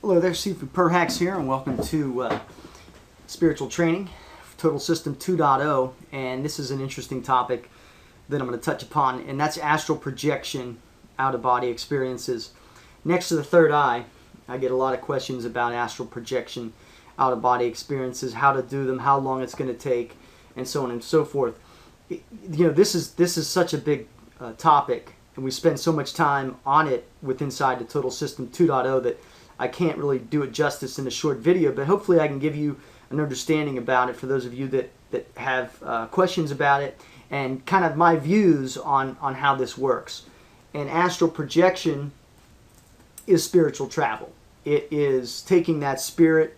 Hello there, Steve from Perhacs here, and welcome to Spiritual Training, Total System 2.0, and this is an interesting topic that I'm going to touch upon, and that's astral projection, out-of-body experiences. Next to the third eye, I get a lot of questions about astral projection, out-of-body experiences, how to do them, how long it's going to take, and so on and so forth. This is such a big topic, and we spend so much time on it with inside the Total System 2.0 that I can't really do it justice in a short video, but hopefully I can give you an understanding about it for those of you that have questions about it and kind of my views on how this works. And astral projection is spiritual travel. It is taking that spirit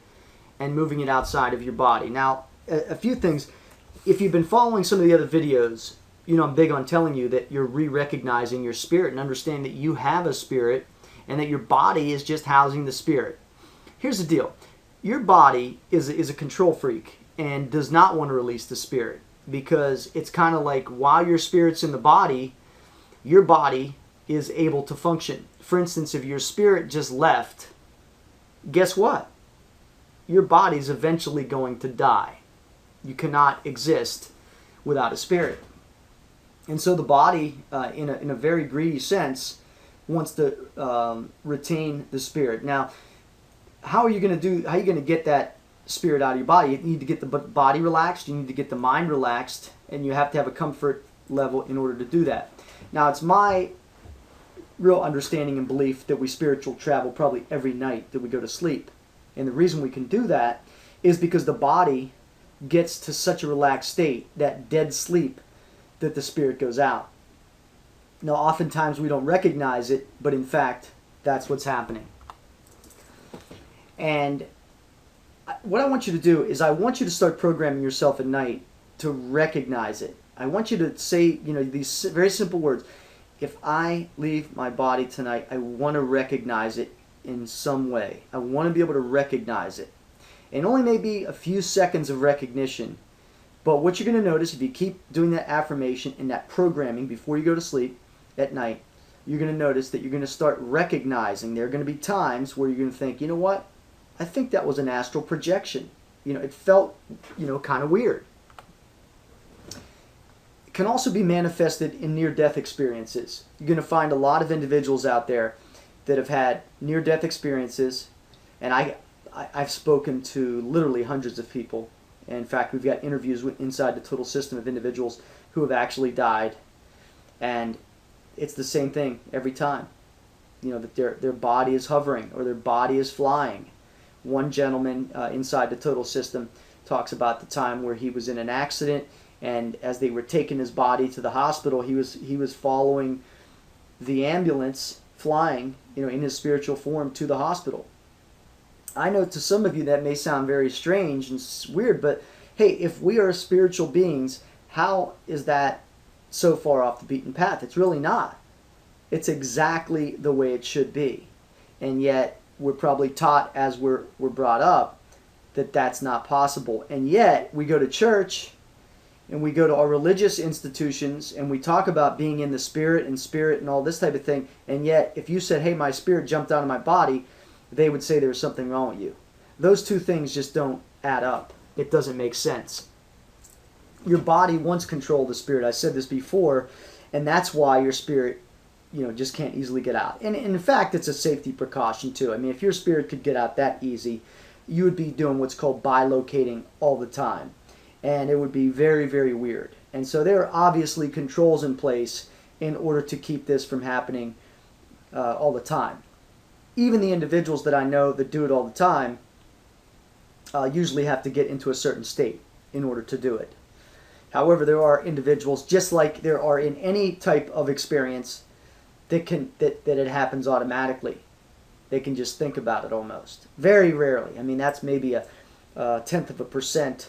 and moving it outside of your body. Now, a few things. If you've been following some of the other videos, you know I'm big on telling you that you're re-recognizing your spirit and understand that you have a spirit and that your body is just housing the spirit. Here's the deal. Your body is a control freak and does not want to release the spirit because it's kind of like while your spirit's in the body, your body is able to function. For instance, if your spirit just left, guess what? Your body's eventually going to die. You cannot exist without a spirit. And so the body, in a very greedy sense, wants to retain the spirit. Now, how are you going to get that spirit out of your body? You need to get the body relaxed, you need to get the mind relaxed, and you have to have a comfort level in order to do that. Now, it's my real understanding and belief that we spiritual travel probably every night that we go to sleep. And the reason we can do that is because the body gets to such a relaxed state, that dead sleep, that the spirit goes out. Now, oftentimes we don't recognize it, but in fact, that's what's happening. And what I want you to do is I want you to start programming yourself at night to recognize it. I want you to say, these very simple words. If I leave my body tonight, I want to recognize it in some way. I want to be able to recognize it. And only maybe a few seconds of recognition. But what you're going to notice if you keep doing that affirmation and that programming before you go to sleep at night, you're going to notice that you're going to start recognizing there are going to be times where you're going to think, you know what? I think that was an astral projection. It felt, kind of weird. It can also be manifested in near-death experiences. You're going to find a lot of individuals out there that have had near-death experiences, and I've spoken to literally hundreds of people. In fact, we've got interviews inside the Total System of individuals who have actually died, and it's the same thing every time. That their body is hovering or their body is flying. One gentleman inside the Total System talks about the time where he was in an accident, and as they were taking his body to the hospital, he was following the ambulance flying, in his spiritual form to the hospital. I know to some of you that may sound very strange and weird, but hey, if we are spiritual beings, how is that so far off the beaten path? It's really not. It's exactly the way it should be. And yet, we're probably taught as we're brought up that that's not possible. And yet, we go to church and we go to our religious institutions and we talk about being in the spirit and all this type of thing. And yet, if you said, hey, my spirit jumped out of my body, they would say there's something wrong with you. Those two things just don't add up. It doesn't make sense. Your body wants control of the spirit. I said this before, and that's why your spirit, just can't easily get out. And in fact, it's a safety precaution too. I mean, if your spirit could get out that easy, you would be doing what's called bilocating all the time. And it would be very, very weird. And so there are obviously controls in place in order to keep this from happening all the time. Even the individuals that I know that do it all the time usually have to get into a certain state in order to do it. However, there are individuals, just like there are in any type of experience, that it happens automatically. They can just think about it almost. Very rarely. I mean, that's maybe a 0.1%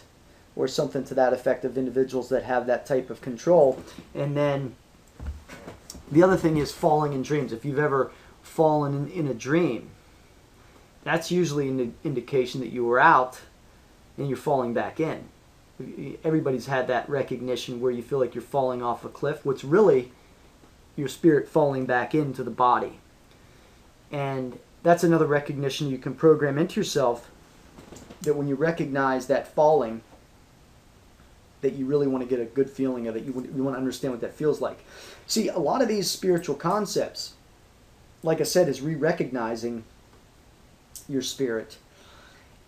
or something to that effect of individuals that have that type of control. And then the other thing is falling in dreams. If you've ever fallen in a dream, that's usually an indication that you were out and you're falling back in. Everybody's had that recognition where you feel like you're falling off a cliff. What's really your spirit falling back into the body. And that's another recognition you can program into yourself, that when you recognize that falling, that you really want to get a good feeling of it. You want to understand what that feels like. See, a lot of these spiritual concepts, like I said, is re-recognizing your spirit.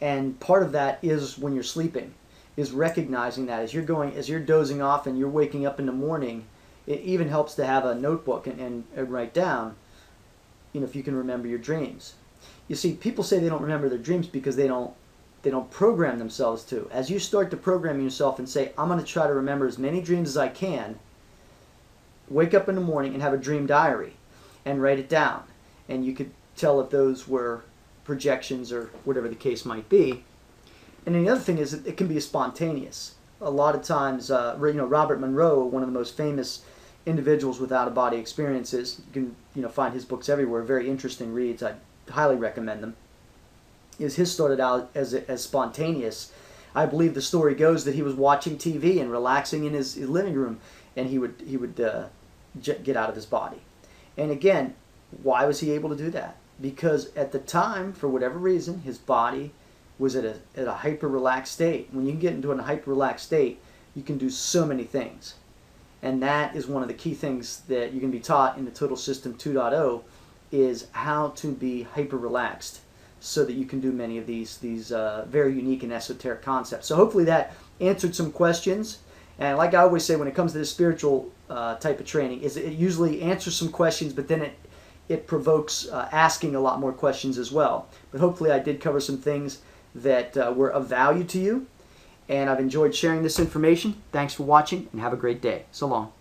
And part of that is when you're sleeping, is recognizing that as you're dozing off and you're waking up in the morning. It even helps to have a notebook and write down, if you can remember your dreams. You see, people say they don't remember their dreams because they don't program themselves to. As you start to program yourself and say, I'm going to try to remember as many dreams as I can, wake up in the morning and have a dream diary and write it down. And you could tell if those were projections or whatever the case might be. And then the other thing is it can be spontaneous. A lot of times, Robert Monroe, one of the most famous individuals with out-of-body experiences, you can find his books everywhere, very interesting reads, I highly recommend them, his started out as spontaneous. I believe the story goes that he was watching TV and relaxing in his living room, and he would get out of his body. And again, why was he able to do that? Because at the time, for whatever reason, his body was at a hyper-relaxed state. When you can get into a hyper-relaxed state, you can do so many things. And that is one of the key things that you can be taught in the Total System 2.0, is how to be hyper-relaxed so that you can do many of these very unique and esoteric concepts. So hopefully that answered some questions. And like I always say, when it comes to this spiritual type of training, is it usually answers some questions, but then it provokes asking a lot more questions as well. But hopefully I did cover some things that were of value to you, and I've enjoyed sharing this information. Thanks for watching, and have a great day. So long.